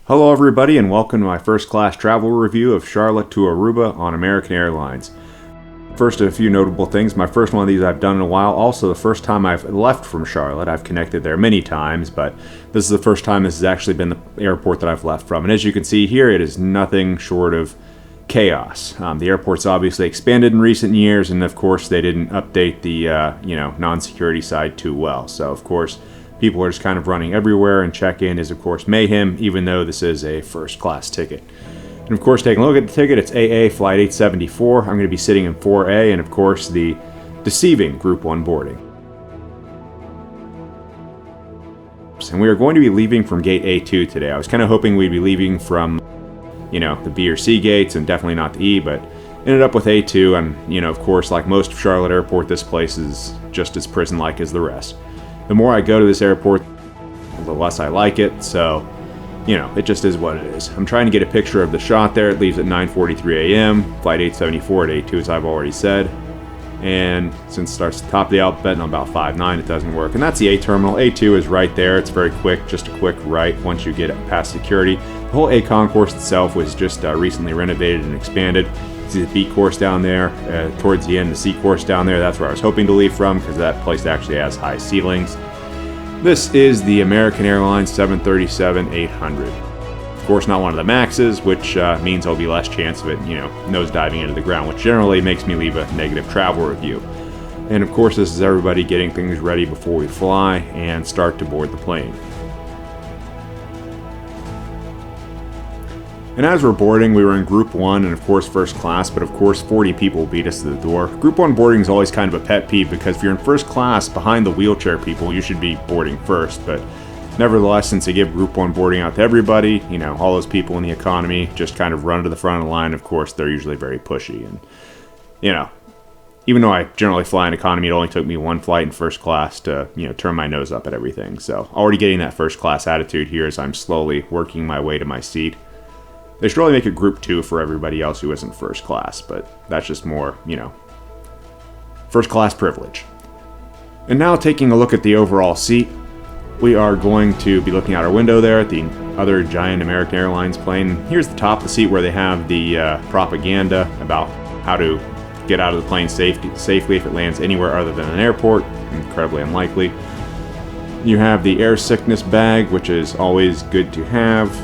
Hello everybody and welcome to my first class travel review of Charlotte to Aruba on American Airlines. First, a few notable things. My first one of these I've done in a while. Also the first time I've left from Charlotte. I've connected there many times, but this is the first time this has actually been the airport that I've left from. And as you can see here, it is nothing short of chaos. The airport's obviously expanded in recent years, and of course they didn't update the non-security side too well. So of course people are just kind of running everywhere, and check-in is of course mayhem, even though this is a first class ticket. And of course, taking a look at the ticket, it's AA Flight 874. I'm going to be sitting in 4A, and of course the deceiving Group 1 boarding. And we are going to be leaving from gate A2 today. I was kind of hoping we'd be leaving from, the B or C gates, and definitely not the E, but ended up with A2, and, of course, like most of Charlotte Airport, this place is just as prison-like as the rest. The more I go to this airport, the less I like it, so, it just is what it is. I'm trying to get a picture of the shot there. It leaves at 9:43 a.m., Flight 874 at A2, as I've already said. And since it starts at the top of the alphabet and I'm about 5'9", it doesn't work. And that's the A terminal. A2 is right there. It's very quick, just a quick right once you get past security. The whole A concourse itself was just recently renovated and expanded. See the B course down there, towards the end, the C course down there, that's where I was hoping to leave from, because that place actually has high ceilings. This is the American Airlines 737-800. Of course, not one of the Maxes, which means there'll be less chance of it, nose diving into the ground, which generally makes me leave a negative travel review. And of course, this is everybody getting things ready before we fly and start to board the plane. And as we're boarding, we were in Group 1 and of course first class, but of course 40 people beat us to the door. Group 1 boarding is always kind of a pet peeve, because if you're in first class behind the wheelchair people, you should be boarding first. But nevertheless, since they give Group 1 boarding out to everybody, all those people in the economy just kind of run to the front of the line. Of course, they're usually very pushy. And, even though I generally fly in economy, it only took me one flight in first class to, turn my nose up at everything. So already getting that first class attitude here as I'm slowly working my way to my seat. They should really make it Group 2 for everybody else who isn't first class, but that's just more, first class privilege. And now taking a look at the overall seat, we are going to be looking out our window there at the other giant American Airlines plane. Here's the top of the seat where they have the propaganda about how to get out of the plane safely if it lands anywhere other than an airport. Incredibly unlikely. You have the air sickness bag, which is always good to have.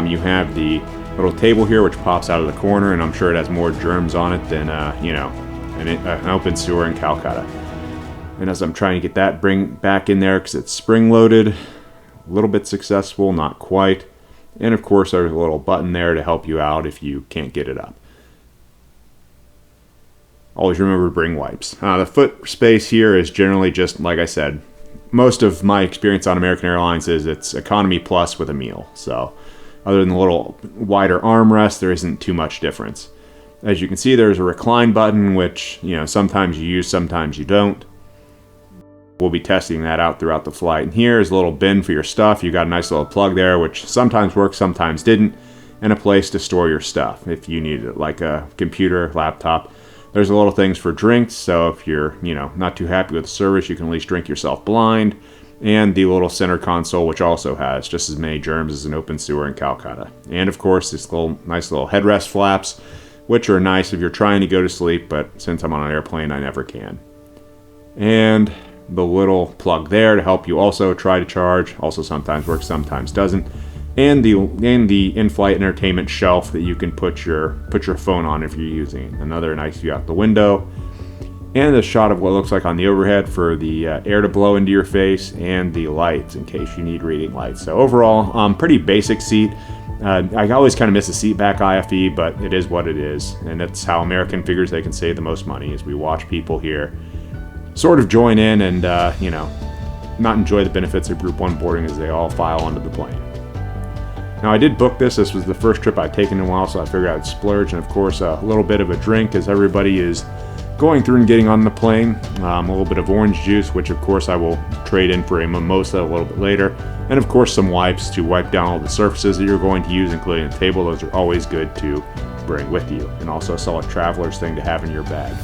You have the little table here which pops out of the corner, and I'm sure it has more germs on it than an open sewer in Calcutta. And as I'm trying to get that back in there because it's spring loaded, a little bit successful, not quite. And of course there's a little button there to help you out if you can't get it up. Always remember to bring wipes. The foot space here is generally just, like I said, most of my experience on American Airlines is it's economy plus with a meal. So other than the little wider armrest, there isn't too much difference. As you can see, there's a recline button, which, sometimes you use, sometimes you don't. We'll be testing that out throughout the flight. And here is a little bin for your stuff. You got a nice little plug there, which sometimes worked, sometimes didn't, and a place to store your stuff if you need it, like a computer, laptop. There's a little things for drinks, so if you're, not too happy with the service, you can at least drink yourself blind. And the little center console, which also has just as many germs as an open sewer in Calcutta. And of course, these nice little headrest flaps, which are nice if you're trying to go to sleep, but since I'm on an airplane, I never can. And the little plug there to help you also try to charge, also sometimes works, sometimes doesn't. And the in-flight entertainment shelf that you can put your phone on if you're using it. Another nice view out the window. And a shot of what looks like on the overhead for the air to blow into your face, and the lights in case you need reading lights. So overall, pretty basic seat. I always kind of miss a seat back IFE, but it is what it is. And that's how American figures they can save the most money, as we watch people here sort of join in and, not enjoy the benefits of Group 1 boarding as they all file onto the plane. Now I did book this. This was the first trip I'd taken in a while, so I figured I'd splurge. And of course, a little bit of a drink as everybody is going through and getting on the plane. A little bit of orange juice, which of course I will trade in for a mimosa a little bit later. And of course some wipes to wipe down all the surfaces that you're going to use, including the table. Those are always good to bring with you. And also a solid traveler's thing to have in your bag.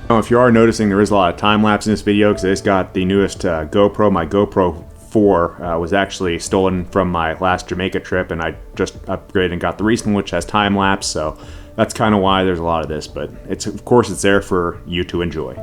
Now if you are noticing, there is a lot of time lapse in this video because it's got the newest GoPro, my GoPro 4 was actually stolen from my last Jamaica trip, and I just upgraded and got the recent, which has time lapse. So that's kind of why there's a lot of this, but of course it's there for you to enjoy.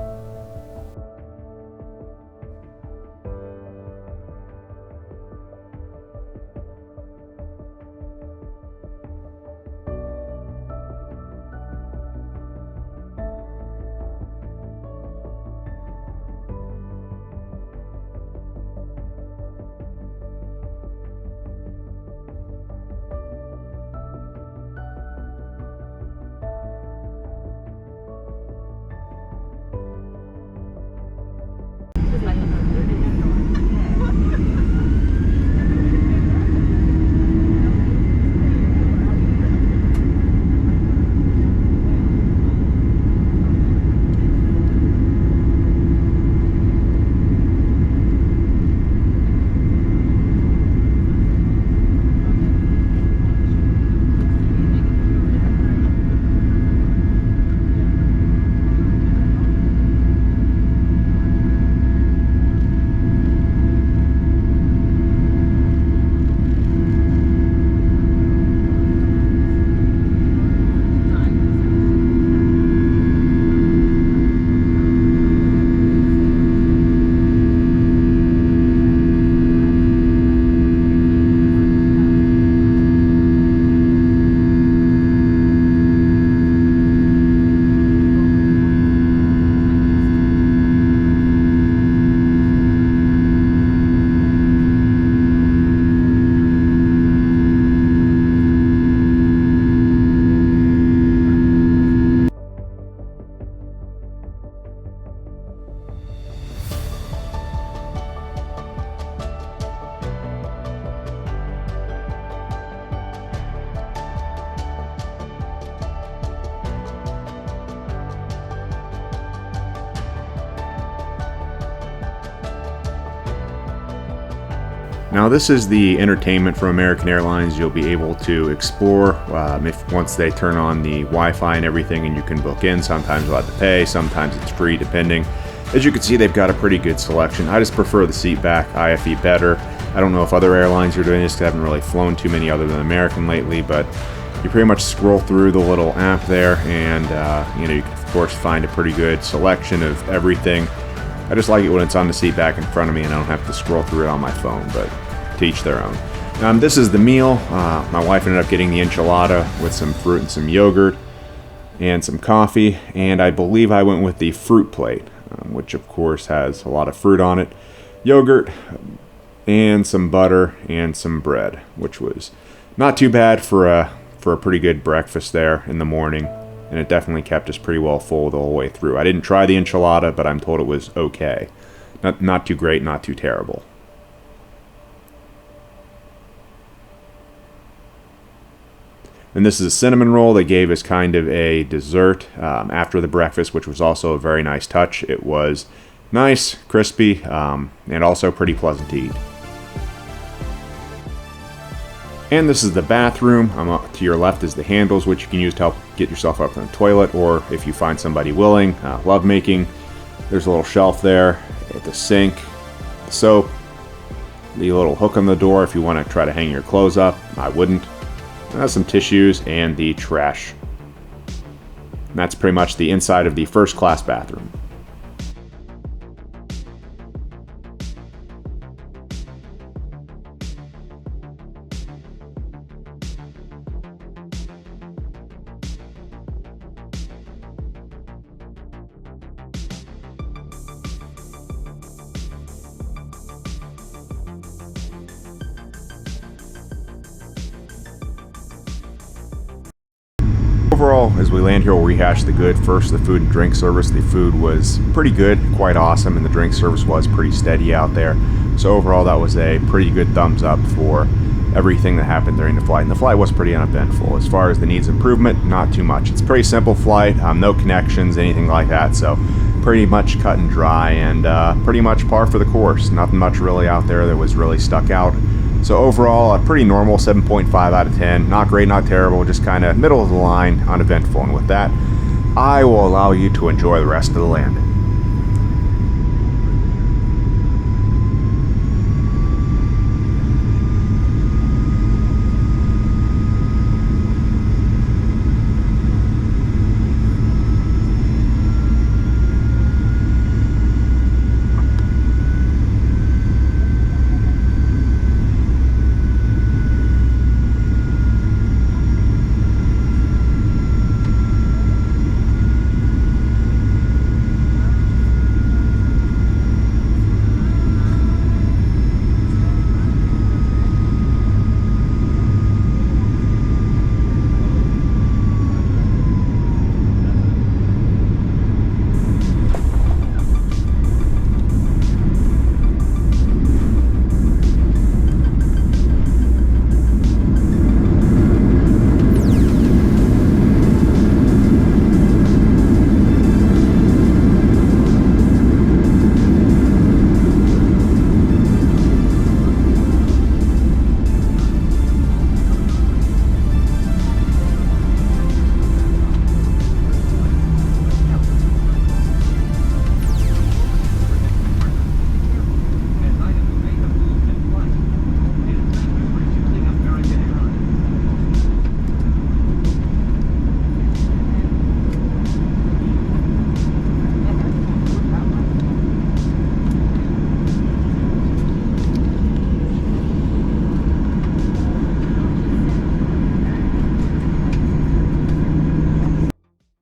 Now this is the entertainment from American Airlines. You'll be able to explore once they turn on the Wi-Fi and everything, and you can book in. Sometimes you'll have to pay, sometimes it's free, depending. As you can see, they've got a pretty good selection. I just prefer the seat back IFE better. I don't know if other airlines are doing this, because I haven't really flown too many other than American lately, but you pretty much scroll through the little app there, and you can of course find a pretty good selection of everything. I just like it when it's on the seat back in front of me and I don't have to scroll through it on my phone, but to each their own. This is the meal. My wife ended up getting the enchilada with some fruit and some yogurt and some coffee, and I believe I went with the fruit plate, which of course has a lot of fruit on it, yogurt, and some butter and some bread, which was not too bad for a pretty good breakfast there in the morning, and it definitely kept us pretty well full the whole way through. I didn't try the enchilada, but I'm told it was okay. Not too great, not too terrible. And this is a cinnamon roll they gave as kind of a dessert after the breakfast, which was also a very nice touch. It was nice, crispy, and also pretty pleasant to eat. And this is the bathroom. To your left is the handles, which you can use to help get yourself up from the toilet, or if you find somebody willing, love making. There's a little shelf there, the sink, the soap, the little hook on the door if you want to try to hang your clothes up. I wouldn't. Some tissues and the trash. And that's pretty much the inside of the first class bathroom. Overall, as we land here, we'll rehash the good. First, the food and drink service. The food was pretty good, quite awesome, and the drink service was pretty steady out there. So overall, that was a pretty good thumbs up for everything that happened during the flight. And the flight was pretty uneventful. As far as the needs improvement, not too much. It's a pretty simple flight, no connections, anything like that. So pretty much cut and dry, and pretty much par for the course. Nothing much really out there that was really stuck out. So overall, a pretty normal 7.5 out of 10. Not great, not terrible, just kind of middle of the line, uneventful. And with that, I will allow you to enjoy the rest of the landing.